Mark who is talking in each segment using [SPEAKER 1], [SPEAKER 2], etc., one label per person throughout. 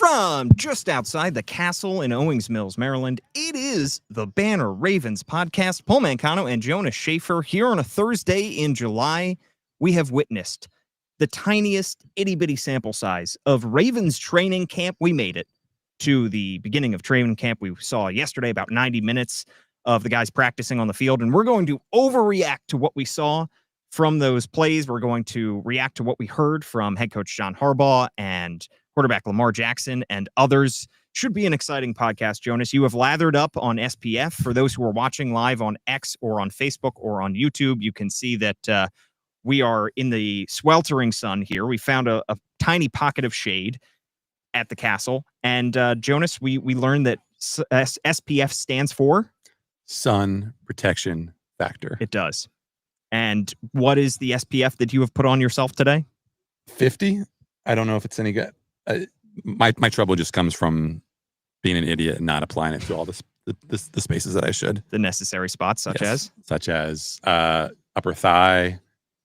[SPEAKER 1] From just outside the castle in Owings Mills, Maryland, it is the Banner Ravens podcast. Paul Mancano and Jonas Shaffer here on a Thursday in July. We have witnessed the tiniest itty-bitty sample size of Ravens training camp. We made it to the beginning of training camp. We saw yesterday about 90 minutes of the guys practicing on the field, and we're going to overreact to what we saw from those plays. We're going to react to what we heard from head coach John Harbaugh and quarterback Lamar Jackson and others. Should be an exciting podcast, Jonas. You have lathered up on SPF. For those who are watching live on X or on Facebook or on YouTube, you can see that we are in the sweltering sun here. We found a tiny pocket of shade at the castle. And Jonas, we learned that SPF stands for?
[SPEAKER 2] Sun Protection Factor.
[SPEAKER 1] It does. And what is the SPF that you have put on yourself today?
[SPEAKER 2] 50. I don't know if it's any good. My trouble just comes from being an idiot and not applying it to all the spaces that I should.
[SPEAKER 1] The necessary spots, such as
[SPEAKER 2] upper thigh,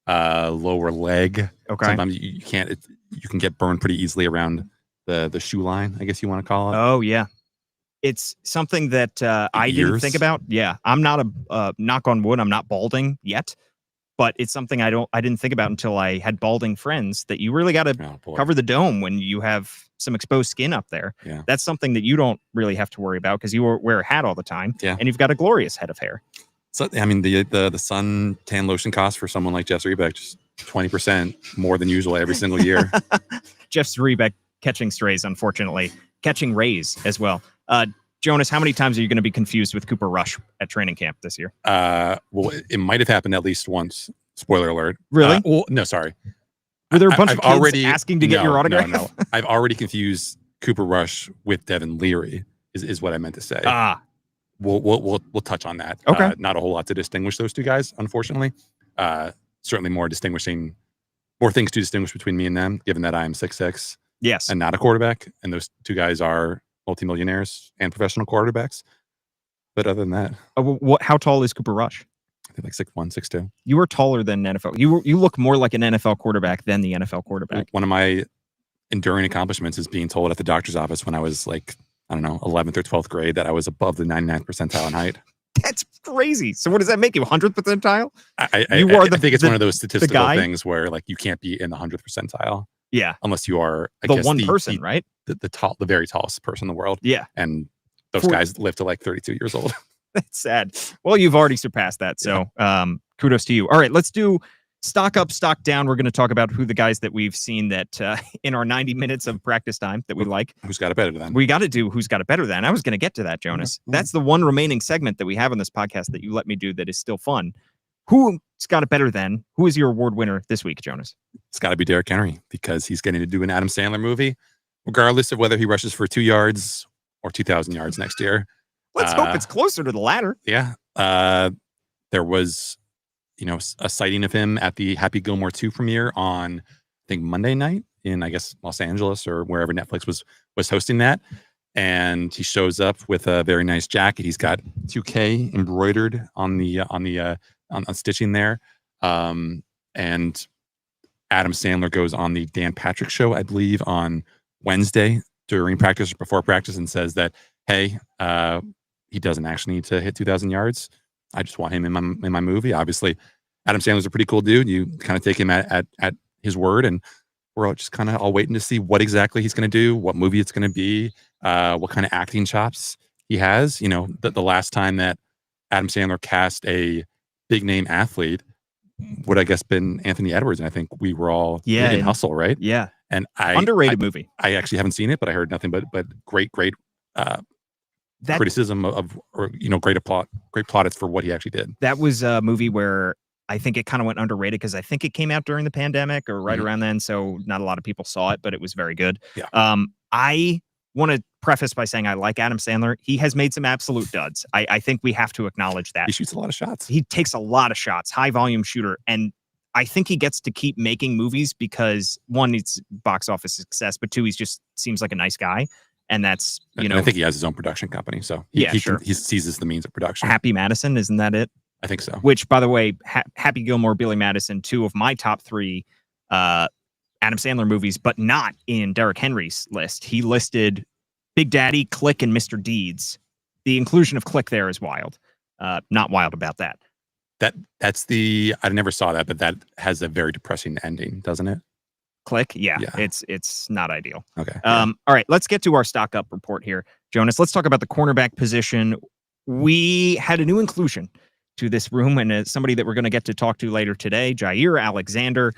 [SPEAKER 2] lower leg.
[SPEAKER 1] Okay.
[SPEAKER 2] Sometimes you can't. You can get burned pretty easily around the shoe line, I guess you want to call it.
[SPEAKER 1] Oh yeah, it's something that I didn't think about. Yeah, I'm not knock on wood, I'm not balding yet. But it's something I didn't think about until I had balding friends, that you really got to cover the dome when you have some exposed skin up there.
[SPEAKER 2] Yeah.
[SPEAKER 1] That's something that you don't really have to worry about because you wear a hat all the time.
[SPEAKER 2] Yeah.
[SPEAKER 1] And you've got a glorious head of hair.
[SPEAKER 2] So, I mean, the sun tan lotion cost for someone like Jeff Zrebiec just 20% more than usual every single year.
[SPEAKER 1] Jeff Zrebiec catching strays, unfortunately. Catching rays as well. Jonas, how many times are you going to be confused with Cooper Rush at training camp this year?
[SPEAKER 2] Well, it might have happened at least once. Spoiler alert.
[SPEAKER 1] Really?
[SPEAKER 2] Well, no, sorry.
[SPEAKER 1] Were there a bunch of kids asking to get your autograph?
[SPEAKER 2] No. I've already confused Cooper Rush with Devin Leary, is what I meant to say. We'll touch on that.
[SPEAKER 1] Okay.
[SPEAKER 2] Not a whole lot to distinguish those two guys, unfortunately. Certainly more things to distinguish between me and them, given that I am 6'6",
[SPEAKER 1] yes,
[SPEAKER 2] and not a quarterback, and those two guys are multimillionaires and professional quarterbacks. But other than that,
[SPEAKER 1] how tall is Cooper Rush?
[SPEAKER 2] I think like 6'1", 6'2".
[SPEAKER 1] You are taller than NFL. You look more like an NFL quarterback than the NFL quarterback.
[SPEAKER 2] One of my enduring accomplishments is being told at the doctor's office when I was like, I don't know, 11th or 12th grade that I was above the 99th percentile in height.
[SPEAKER 1] That's crazy. So what does that make you? 100th percentile?
[SPEAKER 2] I think it's one of those statistical things where like you can't be in the 100th percentile.
[SPEAKER 1] Yeah.
[SPEAKER 2] Unless you are
[SPEAKER 1] right?
[SPEAKER 2] The very tallest person in the world.
[SPEAKER 1] Yeah.
[SPEAKER 2] And those guys live to like 32 years old.
[SPEAKER 1] That's sad. Well, you've already surpassed that. So kudos to you. All right, let's do stock up, stock down. We're going to talk about who the guys that we've seen that in our 90 minutes of practice time that we like.
[SPEAKER 2] Who's got it better than?
[SPEAKER 1] We got to do who's got it better than. I was going to get to that, Jonas. Mm-hmm. That's the one remaining segment that we have on this podcast that you let me do that is still fun. Who's got it better than? Who is your award winner this week, Jonas?
[SPEAKER 2] It's got to be Derrick Henry because he's getting to do an Adam Sandler movie, regardless of whether he rushes for 2 yards or 2,000 yards next year.
[SPEAKER 1] Let's hope it's closer to the latter.
[SPEAKER 2] Yeah. There was, a sighting of him at the Happy Gilmore 2 premiere on, I think, Monday night in, I guess, Los Angeles or wherever Netflix was hosting that. And he shows up with a very nice jacket. He's got 2K embroidered on stitching there. And Adam Sandler goes on the Dan Patrick Show, I believe, on Wednesday during practice or before practice and says that, hey, he doesn't actually need to hit 2,000 yards. I just want him in my movie. Obviously, Adam Sandler's a pretty cool dude. You kind of take him at his word, and we're all just kind of all waiting to see what exactly he's going to do, what movie it's going to be, what kind of acting chops he has. The last time that Adam Sandler cast a big name athlete would, I guess, been Anthony Edwards, and I think we were all in Hustle, right?
[SPEAKER 1] Yeah,
[SPEAKER 2] and
[SPEAKER 1] underrated movie.
[SPEAKER 2] I actually haven't seen it, but I heard nothing but great criticism of great plaudits for what he actually did.
[SPEAKER 1] That was a movie where I think it kind of went underrated because I think it came out during the pandemic or right around then, so not a lot of people saw it, but it was very good.
[SPEAKER 2] Yeah.
[SPEAKER 1] I want to preface by saying I like Adam Sandler. He has made some absolute duds. I think we have to acknowledge that.
[SPEAKER 2] He shoots a lot of shots.
[SPEAKER 1] He takes a lot of shots, high volume shooter, and I think he gets to keep making movies because one, it's box office success, but two, he just seems like a nice guy. And that's,
[SPEAKER 2] I think he has his own production company. So he seizes the means of production.
[SPEAKER 1] Happy Madison, isn't that it?
[SPEAKER 2] I think so.
[SPEAKER 1] Which, by the way, Happy Gilmore, Billy Madison, two of my top three Adam Sandler movies, but not in Derrick Henry's list. He listed Big Daddy, Click, and Mr. Deeds. The inclusion of Click there is wild. Not wild about that.
[SPEAKER 2] That's the I never saw that, but that has a very depressing ending, doesn't it?
[SPEAKER 1] Click, yeah. It's not ideal.
[SPEAKER 2] Okay.
[SPEAKER 1] All right, let's get to our stock up report here, Jonas. Let's talk about the cornerback position. We had a new inclusion to this room, and somebody that we're going to get to talk to later today, Jaire Alexander,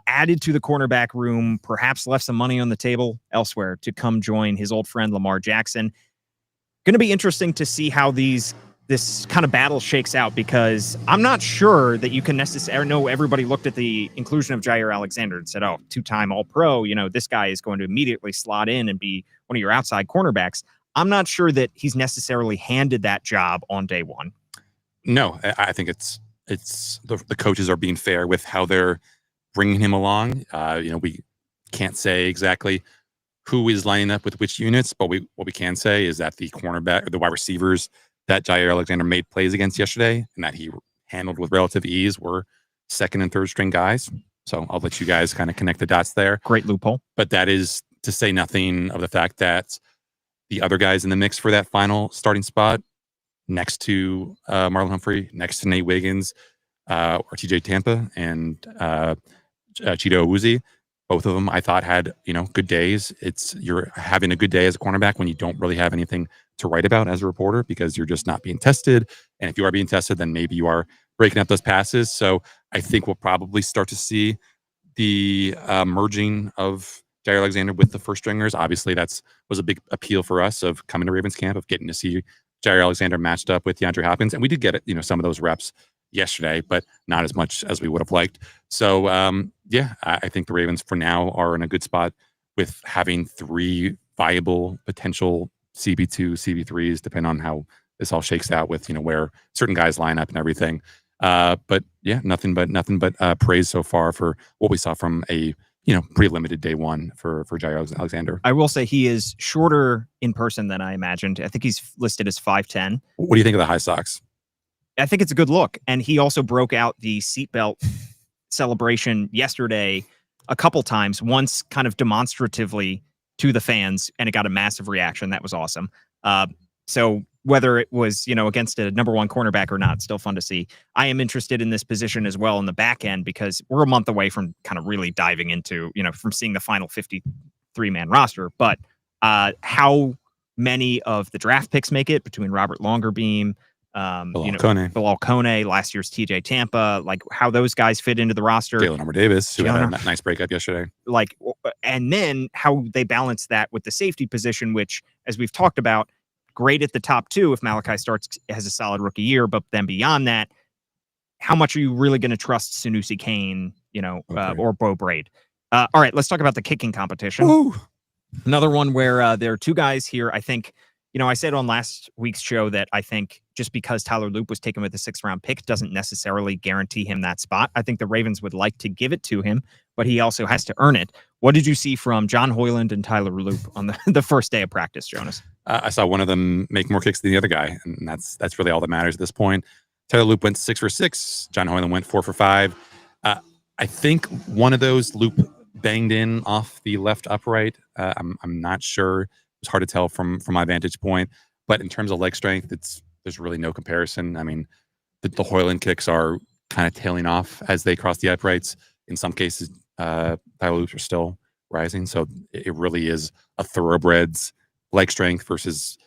[SPEAKER 1] added to the cornerback room, perhaps left some money on the table elsewhere to come join his old friend Lamar Jackson. Going to be interesting to see how this kind of battle shakes out, because I'm not sure that you can necessarily know. Everybody looked at the inclusion of Jaire Alexander and said, oh, 2-time All-Pro, this guy is going to immediately slot in and be one of your outside cornerbacks. I'm not sure that he's necessarily handed that job on day one.
[SPEAKER 2] No, I think it's the coaches are being fair with how they're bringing him along. We can't say exactly who is lining up with which units, but what we can say is that the cornerback or the wide receivers that Jaire Alexander made plays against yesterday and that he handled with relative ease were second and third string guys. So I'll let you guys kind of connect the dots there.
[SPEAKER 1] Great loophole.
[SPEAKER 2] But that is to say nothing of the fact that the other guys in the mix for that final starting spot, next to Marlon Humphrey, next to Nate Wiggins, or TJ Tampa, and Cheeto Awuzie, both of them I thought had good days. You're having a good day as a cornerback when you don't really have anything to write about as a reporter because you're just not being tested. And if you are being tested, then maybe you are breaking up those passes. So I think we'll probably start to see the merging of Jaire Alexander with the first stringers. Obviously, was a big appeal for us of coming to Ravens camp, of getting to see Jaire Alexander matched up with DeAndre Hopkins. And we did get some of those reps yesterday, but not as much as we would have liked. So I think the Ravens for now are in a good spot with having 3 viable potential CB2, CB3s, depending on how this all shakes out with where certain guys line up and everything. But yeah, nothing but praise so far for what we saw from a pretty limited day one for Jaire Alexander.
[SPEAKER 1] I will say he is shorter in person than I imagined. I think he's listed as 5'10".
[SPEAKER 2] What do you think of the high socks?
[SPEAKER 1] I think it's a good look. And he also broke out the seatbelt celebration yesterday a couple times, once kind of demonstratively to the fans, and it got a massive reaction. That was awesome. So whether it was, against a number 1 cornerback or not, still fun to see. I am interested in this position as well in the back end, because we're a month away from kind of really diving into, from seeing the final 53-man roster. But how many of the draft picks make it between Robert Longerbeam, Bilal Kone, last year's TJ Tampa, like how those guys fit into the roster.
[SPEAKER 2] Jalen Armour-Davis, who had a nice breakup yesterday.
[SPEAKER 1] And then how they balance that with the safety position, which, as we've talked about, great at the top 2 if Malachi has a solid rookie year, but then beyond that, how much are you really going to trust Sanusi Kane, or Bo Braid? All right, let's talk about the kicking competition.
[SPEAKER 2] Ooh.
[SPEAKER 1] Another one where there are 2 guys here. I think, I said on last week's show that I think just because Tyler Loop was taken with a 6th round pick doesn't necessarily guarantee him that spot. I think the Ravens would like to give it to him, but he also has to earn it. What did you see from John Hoyland and Tyler Loop on the first day of practice, Jonas?
[SPEAKER 2] I saw one of them make more kicks than the other guy, and that's really all that matters at this point. Tyler Loop went 6 for 6. John Hoyland went 4 for 5. I think one of those Loop banged in off the left upright. I'm not sure. It's hard to tell from my vantage point, but in terms of leg strength, there's really no comparison. I mean, the Hoyland kicks are kind of tailing off as they cross the uprights. In some cases, Tyler Loops are still rising. So it really is a thoroughbred's leg strength versus,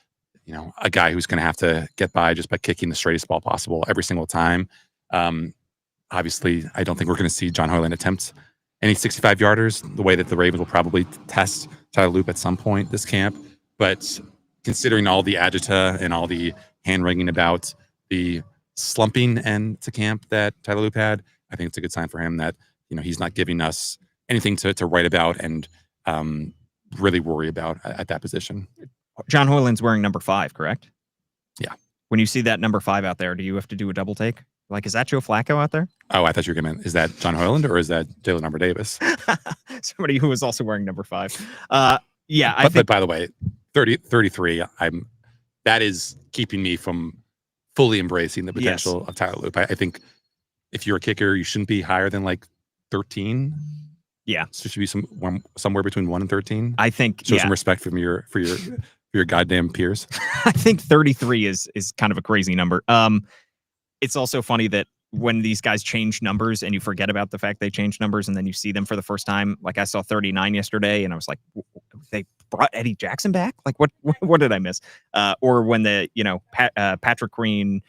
[SPEAKER 2] a guy who's going to have to get by just by kicking the straightest ball possible every single time. Obviously, I don't think we're going to see John Hoyland attempt any 65-yarders the way that the Ravens will probably test Tyler Loop at some point this camp. But considering all the agita and all the hand-wringing about the slumping end to camp that Tyler Loop had, I think it's a good sign for him that, he's not giving us anything to write about and really worry about at that position.
[SPEAKER 1] John Hoyland's wearing number 5, correct?
[SPEAKER 2] Yeah.
[SPEAKER 1] When you see that number 5 out there, do you have to do a double take? Like, is that Joe Flacco out there?
[SPEAKER 2] Oh, I thought you were going to, is that John Hoyland or is that Jalen Armour-Davis?
[SPEAKER 1] Somebody who was also wearing number 5. Yeah.
[SPEAKER 2] But by the way, 33, that is keeping me from fully embracing the potential of Tyler Loop. I think if you're a kicker, you shouldn't be higher than like 13
[SPEAKER 1] Yeah.
[SPEAKER 2] So it should be somewhere between 1 and 13.
[SPEAKER 1] I think
[SPEAKER 2] Show some respect from your goddamn peers.
[SPEAKER 1] I think 33 is kind of a crazy number. It's also funny that when these guys change numbers and you forget about the fact they changed numbers and then you see them for the first time. Like I saw 39 yesterday and I was like, they brought Eddie Jackson back? Like what did I miss? Or when Patrick Queen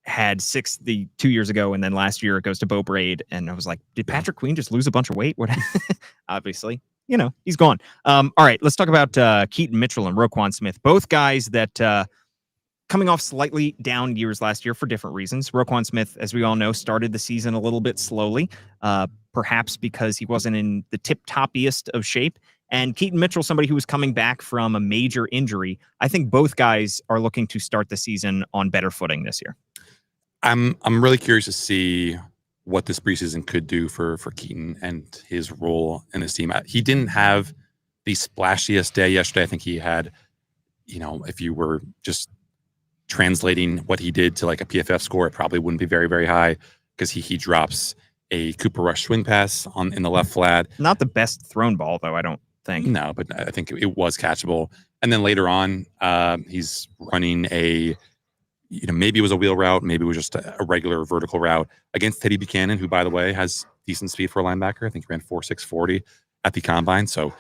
[SPEAKER 1] had 2 years ago and then last year it goes to Bo Braid and I was like, did Patrick Queen just lose a bunch of weight? What? Obviously, he's gone. All right, let's talk about Keaton Mitchell and Roquan Smith. Both guys that coming off slightly down years last year for different reasons. Roquan Smith, as we all know, started the season a little bit slowly, perhaps because he wasn't in the tip-toppiest of shape. And Keaton Mitchell, somebody who was coming back from a major injury. I think both guys are looking to start the season on better footing this year.
[SPEAKER 2] I'm really curious to see what this preseason could do for Keaton and his role in this team. He didn't have the splashiest day yesterday. I think he had, if you were just translating what he did to like a PFF score, it probably wouldn't be very, very high because he drops a Cooper Rush swing pass in the left flat.
[SPEAKER 1] Not the best thrown ball, though, I don't think.
[SPEAKER 2] No, but I think it was catchable. And then later on, he's running maybe it was a wheel route, maybe it was just a regular vertical route against Teddy Buchanan, who, by the way, has decent speed for a linebacker. I think he ran 4.640 at the combine. So,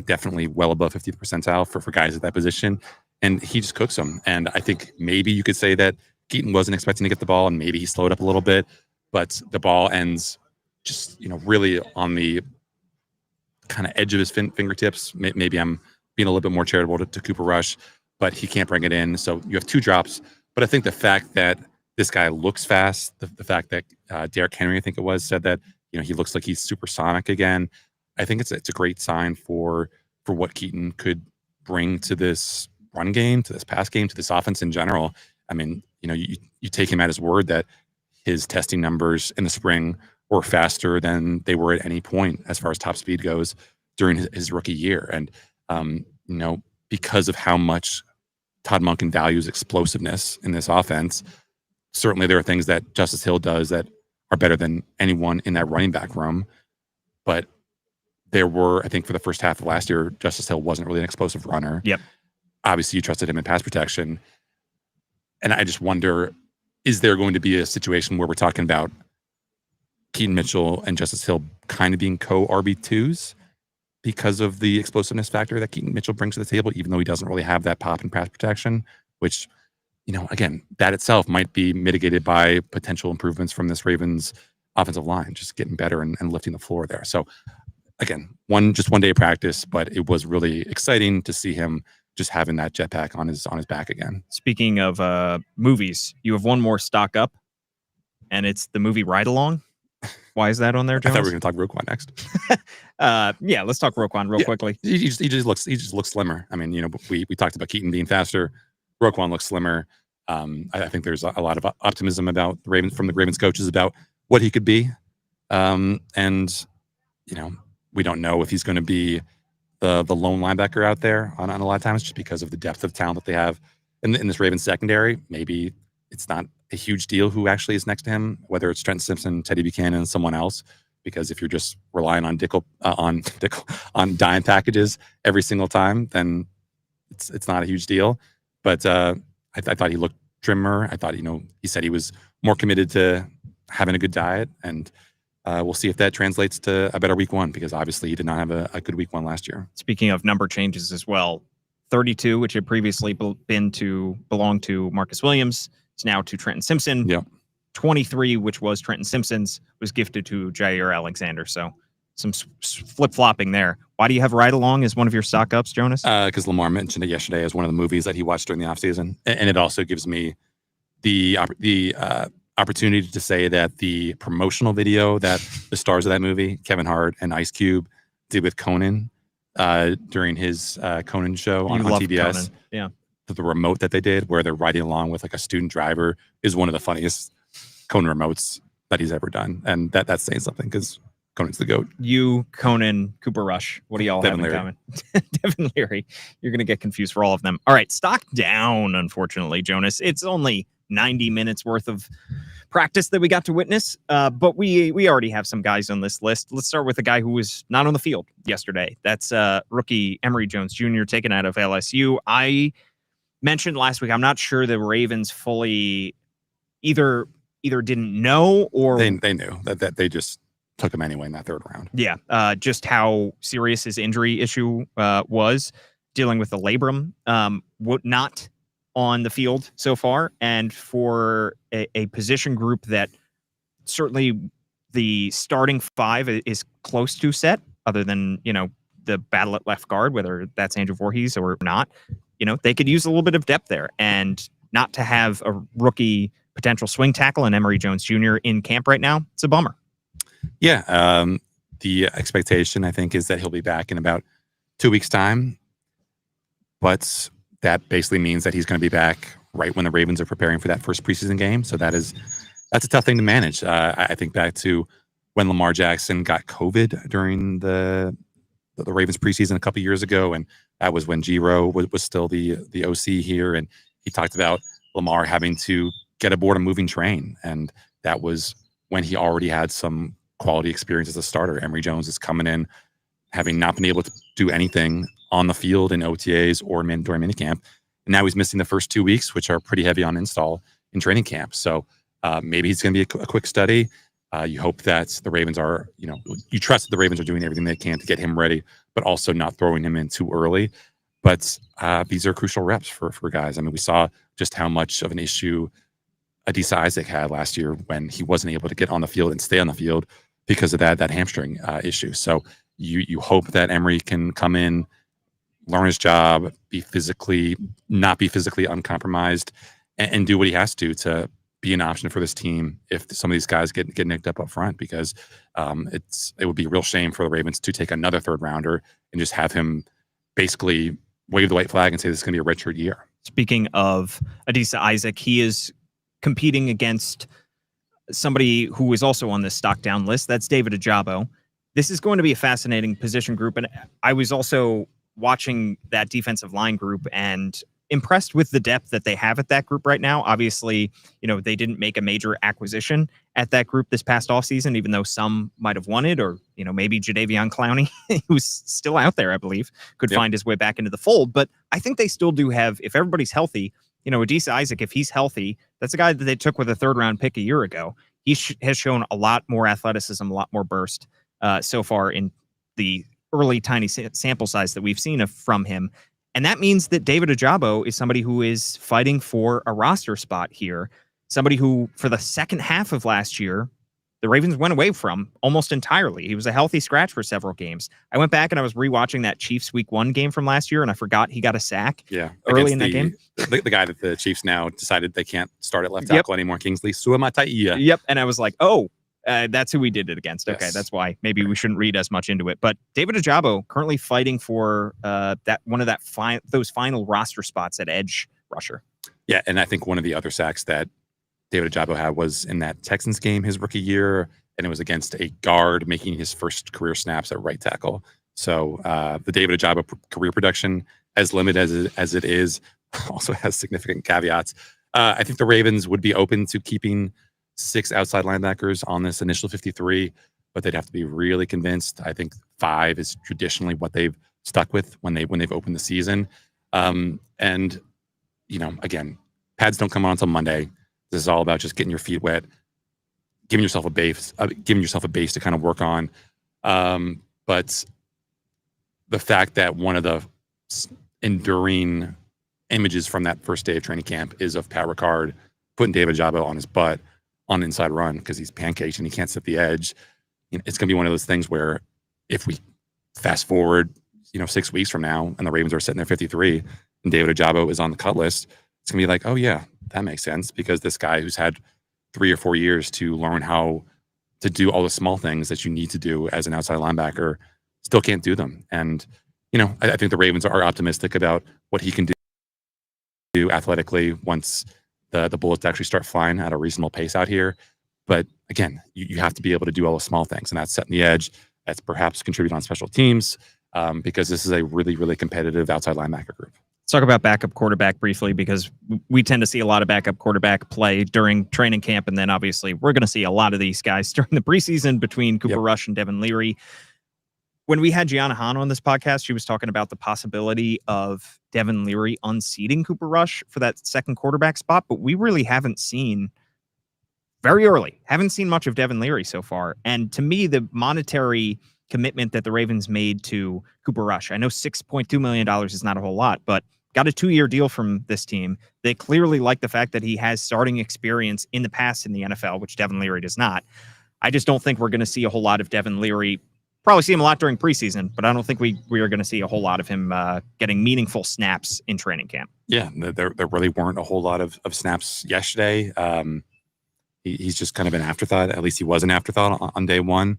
[SPEAKER 2] definitely well above 50th percentile for guys at that position. And he just cooks them. And I think maybe you could say that Keaton wasn't expecting to get the ball and maybe he slowed up a little bit, but the ball ends just, really on the kind of edge of his fingertips. Maybe I'm being a little bit more charitable to Cooper Rush, but he can't bring it in. So you have 2 drops. But I think the fact that this guy looks fast, the fact that Derrick Henry, I think it was, said that, he looks like he's supersonic again. I think it's a great sign for what Keaton could bring to this run game, to this pass game, to this offense in general. I mean, you take him at his word that his testing numbers in the spring were faster than they were at any point as far as top speed goes during his rookie year. And, because of how much Todd Monken values explosiveness in this offense, certainly there are things that Justice Hill does that are better than anyone in that running back room. But there were, I think for the first half of last year, Justice Hill wasn't really an explosive runner.
[SPEAKER 1] Yep.
[SPEAKER 2] Obviously, you trusted him in pass protection. And I just wonder, is there going to be a situation where we're talking about Keaton Mitchell and Justice Hill kind of being co-RB2s because of the explosiveness factor that Keaton Mitchell brings to the table, even though he doesn't really have that pop and pass protection, which, again, that itself might be mitigated by potential improvements from this Ravens offensive line, just getting better and lifting the floor there. So, again, one day of practice, but it was really exciting to see him just having that jetpack on his back again.
[SPEAKER 1] Speaking of movies, you have one more stock up, and it's the movie Ride Along. Why is that on there, Jonas?
[SPEAKER 2] I thought we were going to talk Roquan next.
[SPEAKER 1] Yeah, let's talk Roquan real quickly.
[SPEAKER 2] He just looks slimmer. I mean, we talked about Keaton being faster. Roquan looks slimmer. I think there's a lot of optimism about the Ravens from the Ravens coaches about what he could be. And we don't know if he's going to be the lone linebacker out there on a lot of times, just because of the depth of talent that they have in this Ravens secondary. Maybe it's not a huge deal who actually is next to him, whether it's Trent Simpson, Teddy Buchanan, someone else. Because if you're just relying on on dime packages every single time, then it's not a huge deal. But I thought he looked trimmer. I thought he said he was more committed to having a good diet, and we'll see if that translates to a better week 1, because obviously he did not have a good week 1 last year.
[SPEAKER 1] Speaking of number changes as well, 32, which had previously belonged to Marcus Williams, is now to Trenton Simpson.
[SPEAKER 2] Yep.
[SPEAKER 1] 23, which was Trenton Simpson's, was gifted to Jaire Alexander. So some flip-flopping there. Why do you have Ride Along as one of your stock ups, Jonas?
[SPEAKER 2] Because Lamar mentioned it yesterday as one of the movies that he watched during the offseason. And it also gives me the opportunity to say that the promotional video that the stars of that movie, Kevin Hart and Ice Cube, did with Conan during his Conan show on TBS.
[SPEAKER 1] Conan. Yeah.
[SPEAKER 2] The remote that they did where they're riding along with like a student driver is one of the funniest Conan remotes that he's ever done. And that's saying something, because Conan's the GOAT.
[SPEAKER 1] You, Conan, Cooper Rush. What do y'all have in common? Devin Leary. You're going to get confused for all of them. All right. Stock down, unfortunately, Jonas. It's only 90 minutes worth of practice that we got to witness, but we already have some guys on this list. Let's start with a guy who was not on the field yesterday. That's rookie Emory Jones Jr. taken out of LSU. I mentioned last week, I'm not sure the Ravens fully either didn't know or
[SPEAKER 2] they knew that they just took him anyway in that third round.
[SPEAKER 1] Yeah, just how serious his injury issue was, dealing with the labrum, not on the field so far, and for a position group that certainly the starting five is close to set, other than, the battle at left guard, whether that's Andrew Voorhees or not. They could use a little bit of depth there, and not to have a rookie potential swing tackle and Emory Jones Jr. in camp right now, it's a bummer.
[SPEAKER 2] Yeah, the expectation, I think, is that he'll be back in about 2 weeks' time, but that basically means that he's going to be back right when the Ravens are preparing for that first preseason game. So that's a tough thing to manage. I think back to when Lamar Jackson got COVID during the Ravens preseason a couple years ago, and that was when Giro was still the OC here, and he talked about Lamar having to get aboard a moving train, and that was when he already had some quality experience as a starter. Emory Jones is coming in having not been able to do anything on the field in OTAs or during minicamp, and now he's missing the first 2 weeks, which are pretty heavy on install in training camp. So maybe it's going to be a quick study. You hope that the Ravens are, you trust that the Ravens are doing everything they can to get him ready, but also not throwing him in too early. But these are crucial reps for guys. I mean, we saw just how much of an issue Adisa Isaac had last year when he wasn't able to get on the field and stay on the field because of that hamstring issue. So you hope that Emory can come in, learn his job, not be physically uncompromised, and do what he has to be an option for this team if some of these guys get nicked up front, because it would be a real shame for the Ravens to take another third rounder and just have him basically wave the white flag and say this is going to be a redshirt year.
[SPEAKER 1] Speaking of Adisa Isaac, he is competing against somebody who is also on this stock down list. That's David Ojabo. This is going to be a fascinating position group, and I was also watching that defensive line group and impressed with the depth that they have at that group right now. Obviously, they didn't make a major acquisition at that group this past offseason, even though some might have wanted, or, maybe Jadeveon Clowney, who's still out there, I believe, could find his way back into the fold. But I think they still do have, if everybody's healthy, Adisa Isaac, if he's healthy, that's a guy that they took with a third-round pick a year ago. He has shown a lot more athleticism, a lot more burst so far in the early tiny sample size that we've seen from him. And that means that David Ojabo is somebody who is fighting for a roster spot here. Somebody who, for the second half of last year, the Ravens went away from almost entirely. He was a healthy scratch for several games. I went back and I was rewatching that Chiefs Week 1 game from last year, and I forgot he got a sack early in that game.
[SPEAKER 2] The guy that the Chiefs now decided they can't start at left tackle anymore, Kingsley Suamataia.
[SPEAKER 1] Yep, and I was like, that's who we did it against. Okay, that's why maybe we shouldn't read as much into it. But David Ojabo currently fighting for those final roster spots at edge rusher.
[SPEAKER 2] Yeah, and I think one of the other sacks that David Ojabo had was in that Texans game his rookie year, and it was against a guard making his first career snaps at right tackle. So the David Ojabo career production, as limited as it is, also has significant caveats. I think the Ravens would be open to keeping 6 outside linebackers on this initial 53, but they'd have to be really convinced. I think 5 is traditionally what they've stuck with when they've opened the season. And again, pads don't come on until Monday. This is all about just getting your feet wet, giving yourself a base to kind of work on. But the fact that one of the enduring images from that first day of training camp is of Pat Ricard putting David Ojabo on his butt on an inside run because he's pancaked and he can't sit the edge. It's going to be one of those things where if we fast forward, 6 weeks from now and the Ravens are sitting there 53 and David Ojabo is on the cut list, it's going to be like, oh yeah, that makes sense, because this guy who's had 3 or 4 years to learn how to do all the small things that you need to do as an outside linebacker still can't do them. And, I think the Ravens are optimistic about what he can do athletically once the bullets actually start flying at a reasonable pace out here. But again, you have to be able to do all the small things, and that's setting the edge. That's perhaps contribute on special teams, because this is a really, really competitive outside linebacker group.
[SPEAKER 1] Let's talk about backup quarterback briefly, because we tend to see a lot of backup quarterback play during training camp. And then obviously we're going to see a lot of these guys during the preseason between Cooper Rush and Devin Leary. When we had Gianna Hahn on this podcast, she was talking about the possibility of Devin Leary unseating Cooper Rush for that second quarterback spot, but we really haven't seen much of Devin Leary so far. And to me, the monetary commitment that the Ravens made to Cooper Rush, I know $6.2 million is not a whole lot, but got a 2-year deal from this team. They clearly like the fact that he has starting experience in the past in the NFL, which Devin Leary does not. I just don't think we're going to see a whole lot of Devin Leary. Probably see him a lot during preseason, but I don't think we are going to see a whole lot of him getting meaningful snaps in training camp.
[SPEAKER 2] Yeah, there really weren't a whole lot of snaps yesterday. He's just kind of an afterthought. At least he was an afterthought on day one.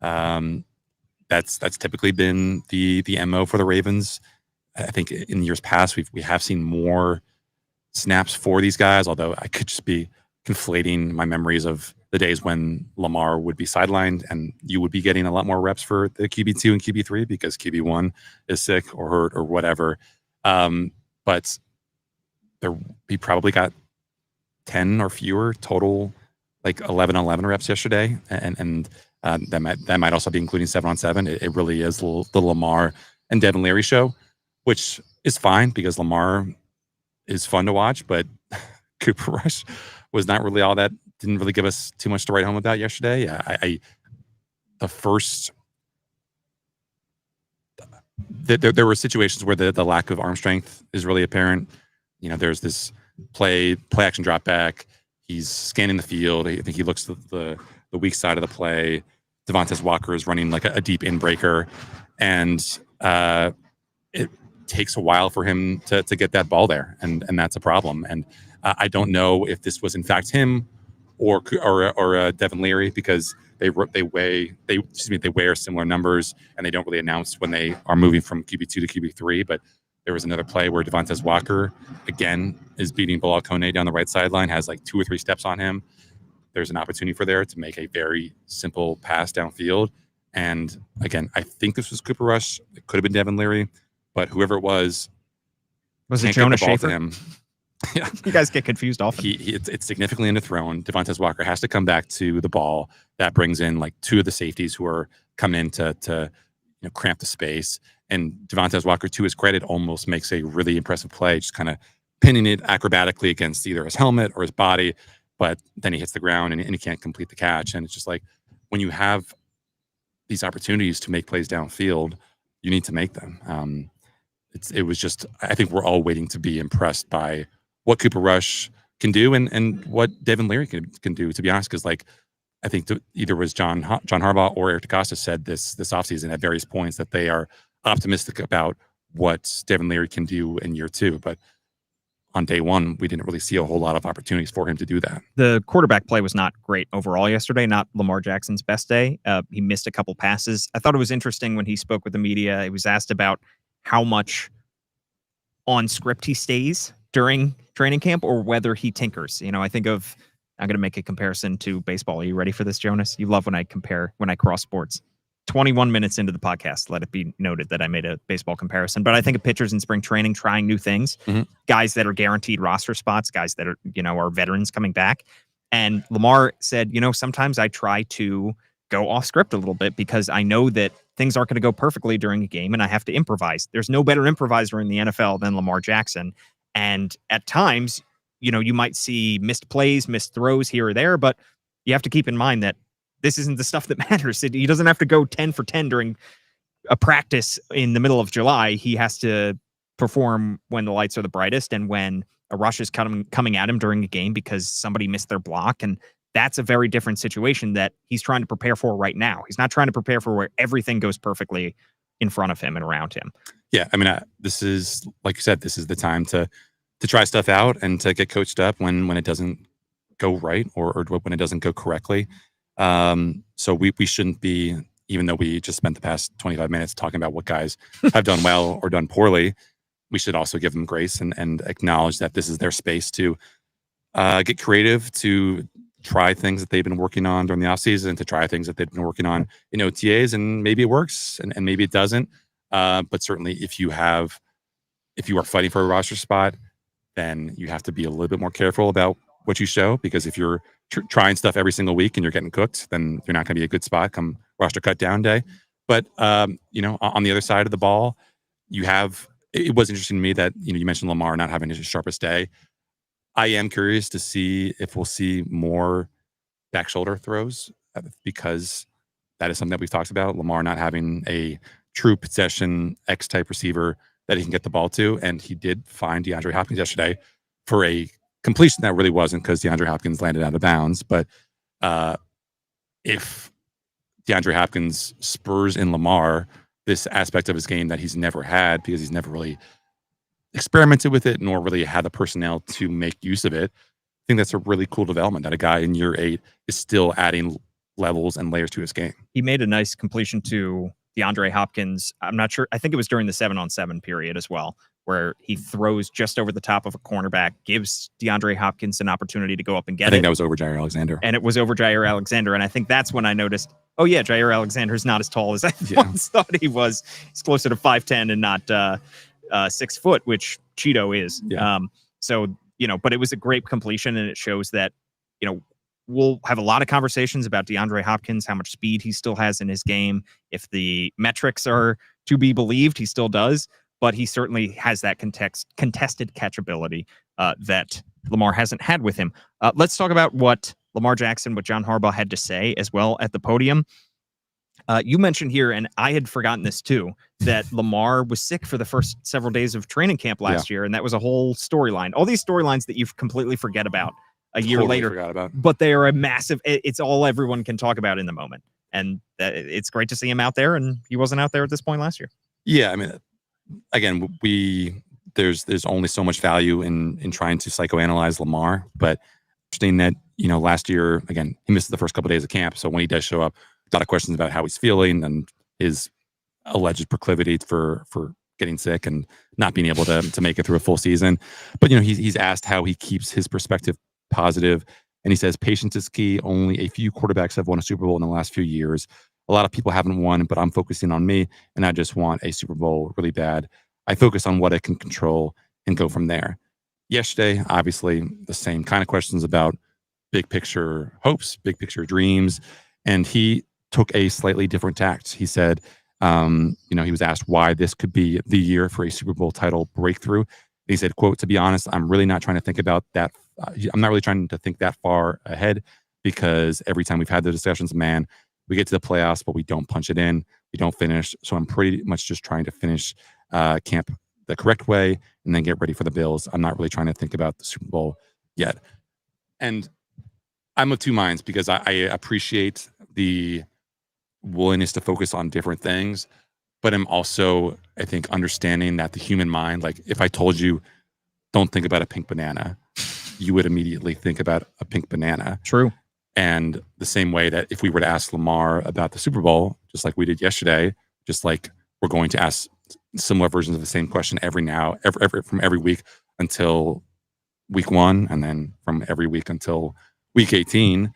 [SPEAKER 2] That's typically been the MO for the Ravens. I think in years past we have seen more snaps for these guys, although I could just be conflating my memories of the days when Lamar would be sidelined and you would be getting a lot more reps for the QB2 and QB3 because QB1 is sick or hurt or whatever. But he probably got 10 or fewer total, like 11 reps yesterday. And that might also be including 7-on-7. It really is the Lamar and Devin Leary show, which is fine because Lamar is fun to watch, but Cooper Rush was not really all that. Didn't really give us too much to write home about yesterday. There were situations where the lack of arm strength is really apparent. You know, there's this play action drop back. He's scanning the field. I think he looks to the weak side of the play. Devontae Walker is running like a deep in breaker, and it takes a while for him to get that ball there, and that's a problem. And I don't know if this was in fact him or Devin Leary, because they wear similar numbers and they don't really announce when they are moving from QB2 to QB3. But there was another play where Devontae Walker again is beating Bilal Kone down the right sideline, has like 2 or 3 steps on him. There's an opportunity for there to make a very simple pass downfield. And again, I think this was Cooper Rush. It could have been Devin Leary, but whoever it was
[SPEAKER 1] it Jonas Shaffer?
[SPEAKER 2] Him.
[SPEAKER 1] Yeah, you guys get confused often.
[SPEAKER 2] It's significantly underthrown. Devontae Walker has to come back to the ball. That brings in like 2 of the safeties who are coming in to cramp the space. And Devontae Walker, to his credit, almost makes a really impressive play, just kind of pinning it acrobatically against either his helmet or his body. But then he hits the ground and he can't complete the catch. And it's just like, when you have these opportunities to make plays downfield, you need to make them. It was just, I think we're all waiting to be impressed by what Cooper Rush can do and what Devin Leary can do, to be honest. Because like, I think either was John Harbaugh or Eric DeCosta said this offseason at various points that they are optimistic about what Devin Leary can do in year 2. But on day one, we didn't really see a whole lot of opportunities for him to do that.
[SPEAKER 1] The quarterback play was not great overall yesterday, not Lamar Jackson's best day. He missed a couple passes. I thought it was interesting when he spoke with the media. He was asked about how much on script he stays during training camp or whether he tinkers. I'm going to make a comparison to baseball. Are you ready for this, Jonas? You love when I cross sports. 21 minutes into the podcast, let it be noted that I made a baseball comparison. But I think of pitchers in spring training trying new things, guys that are guaranteed roster spots, guys that are veterans coming back. And Lamar said, sometimes I try to go off script a little bit because I know that things aren't going to go perfectly during a game and I have to improvise. There's no better improviser in the NFL than Lamar Jackson. And at times, you might see missed plays, missed throws here or there, but you have to keep in mind that this isn't the stuff that matters. He doesn't have to go 10 for 10 during a practice in the middle of July. He has to perform when the lights are the brightest and when a rush is coming at him during a game because somebody missed their block. And that's a very different situation that he's trying to prepare for right now. He's not trying to prepare for where everything goes perfectly in front of him and around him.
[SPEAKER 2] Yeah, I mean, this is, like you said, this is the time to try stuff out and to get coached up when it doesn't go right or when it doesn't go correctly. So we shouldn't be, even though we just spent the past 25 minutes talking about what guys have done well or done poorly, we should also give them grace and acknowledge that this is their space to get creative, to try things that they've been working on during the offseason, to try things that they've been working on in OTAs, and maybe it works and maybe it doesn't. But certainly if you have if you are fighting for a roster spot, then you have to be a little bit more careful about what you show, because if you're trying stuff every single week and you're getting cooked, then you're not going to be a good spot come roster cut down day. But you know, on the other side of the ball, you have. It was interesting to me that, you know, you mentioned Lamar not having his sharpest day. I am curious to see if we'll see more back shoulder throws, because that is something that we've talked about. Lamar not having a true possession X type receiver that he can get the ball to. And he did find DeAndre Hopkins yesterday for a completion that really wasn't, because DeAndre Hopkins landed out of bounds. But if DeAndre Hopkins spurs in Lamar this aspect of his game that he's never had, because he's never really experimented with it, nor really had the personnel to make use of it, I think that's a really cool development, that a guy in year 8 is still adding levels and layers to his game.
[SPEAKER 1] He made a nice completion to DeAndre Hopkins. I'm not sure. I think it was during the 7-on-7 period as well, where he throws just over the top of a cornerback, gives DeAndre Hopkins an opportunity to go up and get it.
[SPEAKER 2] I think that was over Jaire Alexander.
[SPEAKER 1] And it was over Jaire Alexander. And I think that's when I noticed, oh yeah, Jaire Alexander's not as tall as I once thought he was. He's closer to 5'10" and not 6 foot, which Cheeto is.
[SPEAKER 2] Yeah.
[SPEAKER 1] So, you know, but it was a great completion, and it shows that, you know, we'll have a lot of conversations about DeAndre Hopkins, how much speed he still has in his game. If the metrics are to be believed, he still does, but he certainly has that contested catchability that Lamar hasn't had with him. Let's talk about what Lamar Jackson, what John Harbaugh had to say as well at the podium. You mentioned here, and I had forgotten this too, that Lamar was sick for the first several days of training camp last year, and that was a whole storyline. All these storylines that you completely forget about a year later, but they are a massive. It's all everyone can talk about in the moment, and it's great to see him out there. And he wasn't out there at this point last year.
[SPEAKER 2] Yeah, I mean, again, there's only so much value in trying to psychoanalyze Lamar, but interesting that, you know, last year, again, he missed the first couple of days of camp, so when he does show up, a lot of questions about how he's feeling and his alleged proclivity for getting sick and not being able to make it through a full season. But, you know, he's asked how he keeps his perspective positive, and he says patience is key. Only a few quarterbacks have won a Super Bowl in the last few years. A lot of people haven't won, but I'm focusing on me, and I just want a Super Bowl really bad. I focus on what I can control and go from there. Yesterday, obviously, the same kind of questions about big picture hopes, big picture dreams, and he took a slightly different tact. He said, you know, he was asked why this could be the year for a Super Bowl title breakthrough. He said, quote, "To be honest, I'm really not trying to think about that. I'm not really trying to think that far ahead, because every time we've had the discussions, man, we get to the playoffs, but we don't punch it in. We don't finish. So I'm pretty much just trying to finish camp the correct way and then get ready for the Bills. I'm not really trying to think about the Super Bowl yet." And I'm of two minds, because I appreciate the willingness to focus on different things, but I'm also, I think, understanding that the human mind, like if I told you, don't think about a pink banana, you would immediately think about a pink banana.
[SPEAKER 1] True.
[SPEAKER 2] And the same way that if we were to ask Lamar about the Super Bowl, just like we did yesterday, just like we're going to ask similar versions of the same question from every week until week 1, and then from every week until week 18,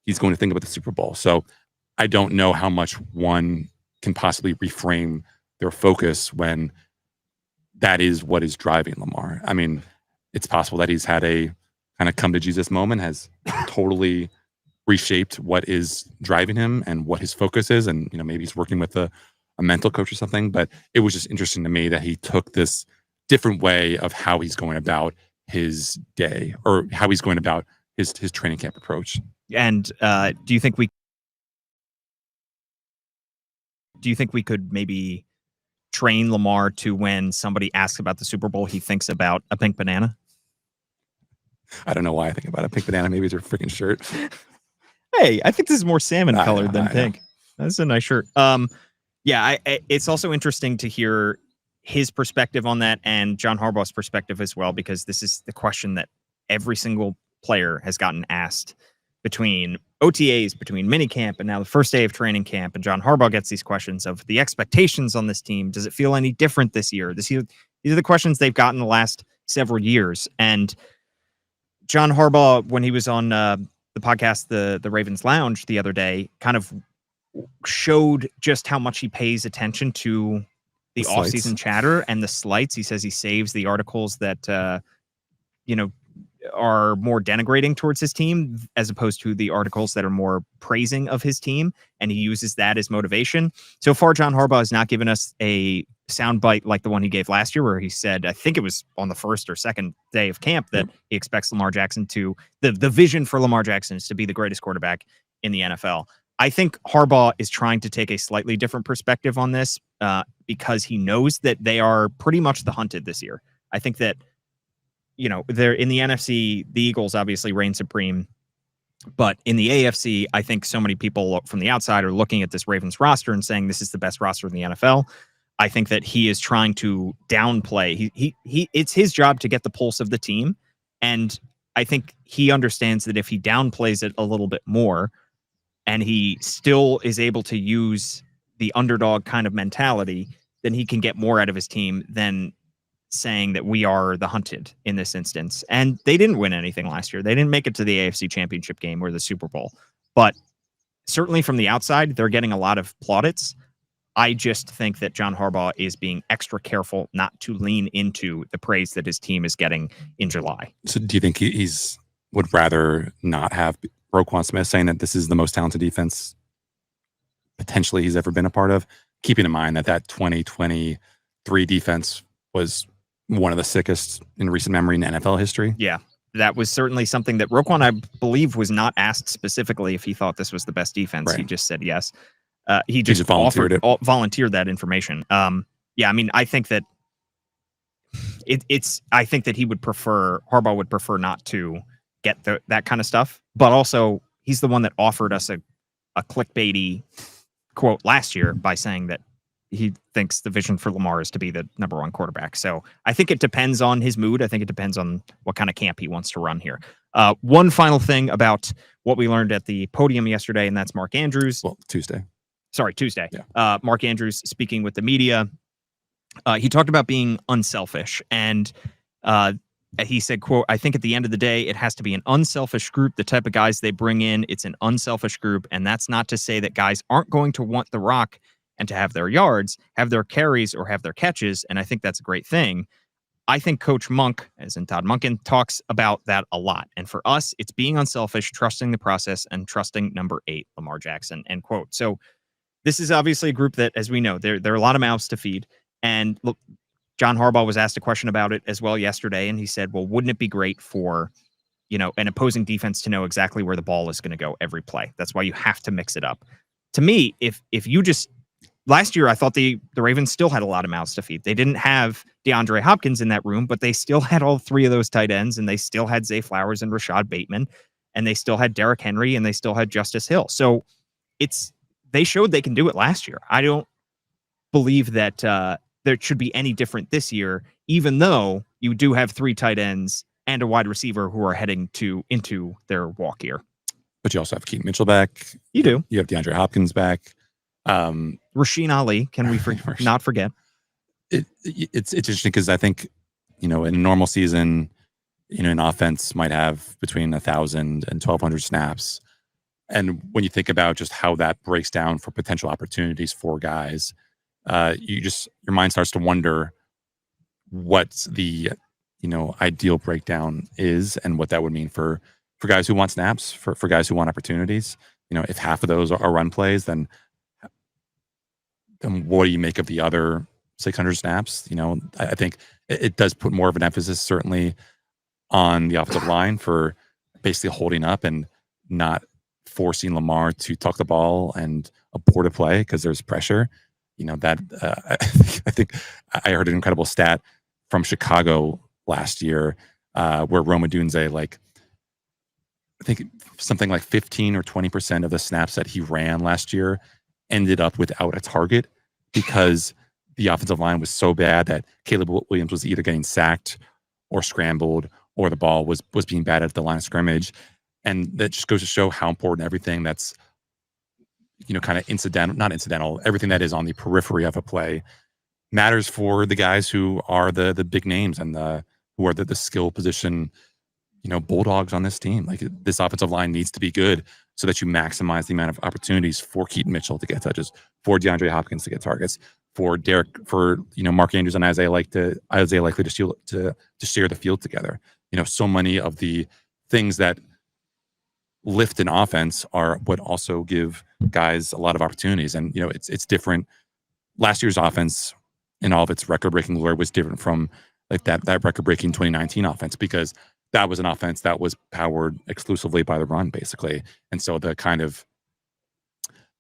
[SPEAKER 2] he's going to think about the Super Bowl. So I don't know how much one can possibly reframe their focus when that is what is driving Lamar. I mean, it's possible that he's had a kind of come to Jesus moment, has totally reshaped what is driving him and what his focus is. And, you know, maybe he's working with a mental coach or something, but it was just interesting to me that he took this different way of how he's going about his day, or how he's going about his training camp approach.
[SPEAKER 1] And do you think we could maybe train Lamar to, when somebody asks about the Super Bowl, he thinks about a pink banana?
[SPEAKER 2] I don't know why I think about a pink banana. Maybe it's her freaking shirt.
[SPEAKER 1] Hey, I think this is more salmon colored than pink. That's a nice shirt. Yeah, it's also interesting to hear his perspective on that, and John Harbaugh's perspective as well, because this is the question that every single player has gotten asked between OTAs, between minicamp, and now the first day of training camp. And John Harbaugh gets these questions of the expectations on this team. Does it feel any different this year? These are the questions they've gotten the last several years. And John Harbaugh, when he was on the podcast, the Ravens Lounge the other day, kind of showed just how much he pays attention to the
[SPEAKER 2] slights.
[SPEAKER 1] offseason chatter and the slights. He says he saves the articles that, are more denigrating towards his team as opposed to the articles that are more praising of his team. And he uses that as motivation. So far, John Harbaugh has not given us a soundbite like the one he gave last year, where he said, I think it was on the first or second day of camp, that he expects Lamar Jackson to, the vision for Lamar Jackson is to be the greatest quarterback in the NFL. I think Harbaugh is trying to take a slightly different perspective on this because he knows that they are pretty much the hunted this year. I think that, they're in the NFC, the Eagles obviously reign supreme. But in the AFC, I think so many people from the outside are looking at this Ravens roster and saying this is the best roster in the NFL. I think that he is trying to downplay. It's his job to get the pulse of the team. And I think he understands that if he downplays it a little bit more and he still is able to use the underdog kind of mentality, then he can get more out of his team than saying that we are the hunted in this instance. And they didn't win anything last year. They didn't make it to the AFC Championship game or the Super Bowl. But certainly from the outside, they're getting a lot of plaudits. I just think that John Harbaugh is being extra careful not to lean into the praise that his team is getting in July.
[SPEAKER 2] So do you think he's would rather not have Roquan Smith saying that this is the most talented defense potentially he's ever been a part of, keeping in mind that 2023 defense was one of the sickest in recent memory in NFL history?
[SPEAKER 1] Yeah, that was certainly something that Roquan, I believe, was not asked specifically if he thought this was the best defense. Right. He just said yes. He just volunteered that information. Yeah, I mean, I think that I think that Harbaugh would prefer not to get that kind of stuff. But also, he's the one that offered us a clickbaity quote last year by saying that he thinks the vision for Lamar is to be the number one quarterback. So I think it depends on his mood. I think it depends on what kind of camp he wants to run here. One final thing about what we learned at the podium yesterday, and that's Mark Andrews.
[SPEAKER 2] Well, Tuesday.
[SPEAKER 1] Yeah. Mark Andrews speaking with the media. He talked about being unselfish. And he said, quote, I think at the end of the day, it has to be an unselfish group. The type of guys they bring in, it's an unselfish group. And that's not to say that guys aren't going to want the rock and to have their yards, have their carries, or have their catches. And I think that's a great thing. I think Coach Monk, as in Todd Monken, talks about that a lot. And for us, it's being unselfish, trusting the process, and trusting number 8, Lamar Jackson, end quote. So this is obviously a group that, as we know, there are a lot of mouths to feed. And look, John Harbaugh was asked a question about it as well yesterday. And he said, well, wouldn't it be great for, an opposing defense to know exactly where the ball is going to go every play? That's why you have to mix it up. To me, if you just, last year, I thought the Ravens still had a lot of mouths to feed. They didn't have DeAndre Hopkins in that room, but they still had all 3 of those tight ends, and they still had Zay Flowers and Rashad Bateman, and they still had Derrick Henry, and they still had Justice Hill. So they showed they can do it last year. I don't believe that there should be any different this year, even though you do have 3 tight ends and a wide receiver who are heading into their walk year.
[SPEAKER 2] But you also have Keaton Mitchell back.
[SPEAKER 1] You do.
[SPEAKER 2] You have DeAndre Hopkins back.
[SPEAKER 1] Rasheen Ali, can we not forget?
[SPEAKER 2] It's interesting because I think, in a normal season, an offense might have between 1,000 and 1,200 snaps. And when you think about just how that breaks down for potential opportunities for guys, your mind starts to wonder what the, ideal breakdown is and what that would mean for guys who want snaps, for guys who want opportunities. If half of those are run plays, then what do you make of the other 600 snaps? I think it does put more of an emphasis certainly on the offensive line for basically holding up and not forcing Lamar to tuck the ball and abort a play because there's pressure. I think I heard an incredible stat from Chicago last year where Rome Odunze, I think something like 15 or 20% of the snaps that he ran last year ended up without a target because the offensive line was so bad that Caleb Williams was either getting sacked or scrambled or the ball was being batted at the line of scrimmage. And that just goes to show how important everything that's, kind of not incidental, everything that is on the periphery of a play matters for the guys who are the big names and who are the skill position, bulldogs on this team. Like, this offensive line needs to be good so that you maximize the amount of opportunities for Keaton Mitchell to get touches, for DeAndre Hopkins to get targets, for Mark Andrews and Isaiah Likely to share the field together. So many of the things that lift an offense are what also give guys a lot of opportunities. And it's different. Last year's offense, in all of its record-breaking glory, was different from like that record-breaking 2019 offense, because that was an offense that was powered exclusively by the run, basically. And so the kind of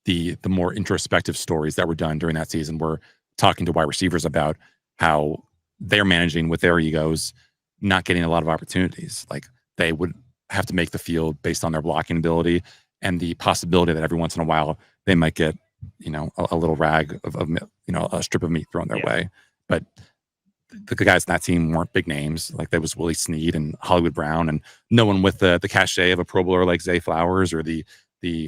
[SPEAKER 2] the more introspective stories that were done during that season were talking to wide receivers about how they're managing with their egos, not getting a lot of opportunities. Like, they would have to make the field based on their blocking ability and the possibility that every once in a while they might get, a little rag of a strip of meat thrown their way. But the guys in that team weren't big names. Like, there was Willie Snead and Hollywood Brown, and no one with the cachet of a Pro Bowler like Zay Flowers, or the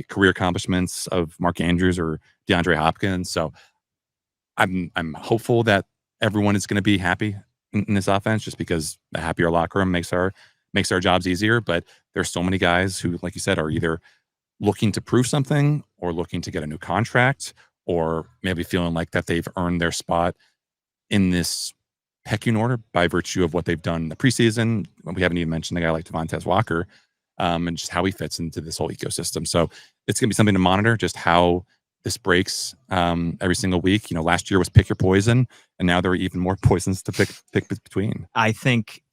[SPEAKER 2] career accomplishments of Mark Andrews or DeAndre Hopkins. So I'm hopeful that everyone is going to be happy in this offense, just because a happier locker room makes our jobs easier. But there's so many guys who, like you said, are either looking to prove something, or looking to get a new contract, or maybe feeling like that they've earned their spot in this pecking order by virtue of what they've done in the preseason. We haven't even mentioned a guy like Devontae Walker, and just how he fits into this whole ecosystem. So it's going to be something to monitor, just how this breaks every single week. Last year was pick your poison, and now there are even more poisons to pick between.
[SPEAKER 1] I think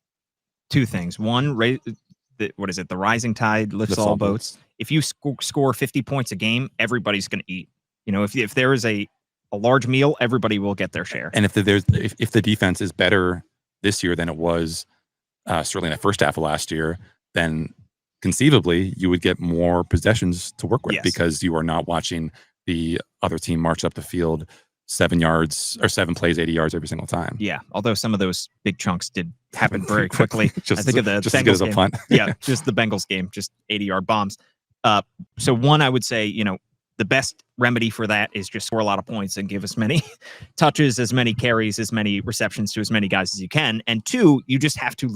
[SPEAKER 1] two things. One, what is it? The rising tide lifts all boats. If you score 50 points a game, everybody's going to eat. If there is a large meal, everybody will get their share.
[SPEAKER 2] And if the defense is better this year than it was certainly in the first half of last year, then conceivably you would get more possessions to work with, because you are not watching the other team march up the field 7 yards or 7 plays, 80 yards every single time.
[SPEAKER 1] Yeah, although some of those big chunks did happen very quickly.
[SPEAKER 2] I think of the Bengals game. As a punt.
[SPEAKER 1] Yeah, just the Bengals game, just 80-yard bombs. So one, I would say, the best remedy for that is just score a lot of points and give as many touches, as many carries, as many receptions to as many guys as you can. And two, you just have to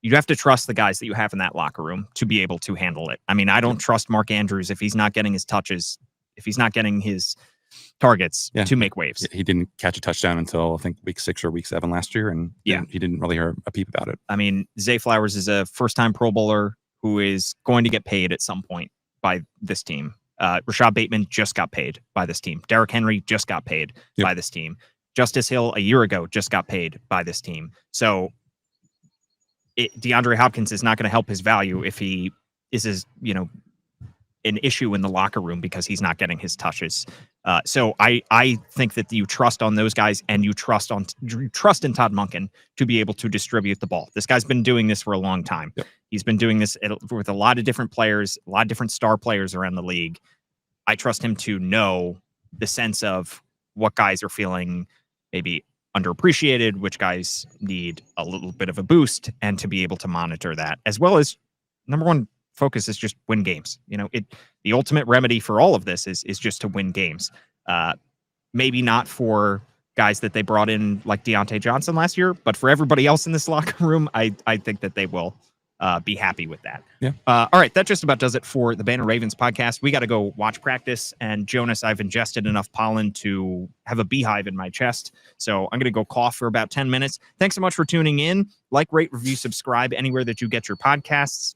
[SPEAKER 1] you have to trust the guys that you have in that locker room to be able to handle it. I mean, I don't trust Mark Andrews if he's not getting his touches, if he's not getting his targets to make waves.
[SPEAKER 2] He didn't catch a touchdown until, I think, week 6 or week 7 last year, and he didn't really hear a peep about it.
[SPEAKER 1] I mean, Zay Flowers is a first-time Pro Bowler who is going to get paid at some point by this team. Rashad Bateman just got paid by this team. Derrick Henry just got paid by this team. Justice Hill a year ago just got paid by this team. So DeAndre Hopkins is not going to help his value if he is an issue in the locker room because he's not getting his touches. So I think that you trust on those guys, and you trust in Todd Monken to be able to distribute the ball. This guy's been doing this for a long time.
[SPEAKER 2] Yep.
[SPEAKER 1] He's been doing this with a lot of different players, a lot of different star players around the league. I trust him to know the sense of what guys are feeling maybe underappreciated, which guys need a little bit of a boost, and to be able to monitor that, as well as number one focus is just win games. The ultimate remedy for all of this is just to win games. Maybe not for guys that they brought in like Deontay Johnson last year, but for everybody else in this locker room, I think that they will be happy with that.
[SPEAKER 2] Yeah.
[SPEAKER 1] All right. That just about does it for the Banner Ravens podcast. We got to go watch practice. And Jonas, I've ingested enough pollen to have a beehive in my chest. So I'm going to go cough for about 10 minutes. Thanks so much for tuning in. Like, rate, review, subscribe anywhere that you get your podcasts.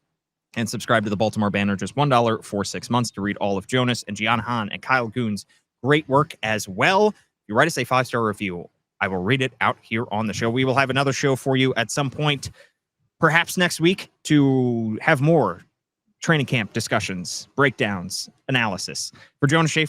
[SPEAKER 1] And subscribe to the Baltimore Banner. Just $1 for 6 months to read all of Jonas and Gian Hahn and Kyle Goon's great work as well. If you write us a 5-star review, I will read it out here on the show. We will have another show for you at some point, perhaps next week, to have more training camp discussions, breakdowns, analysis. For Jonas Shaffer,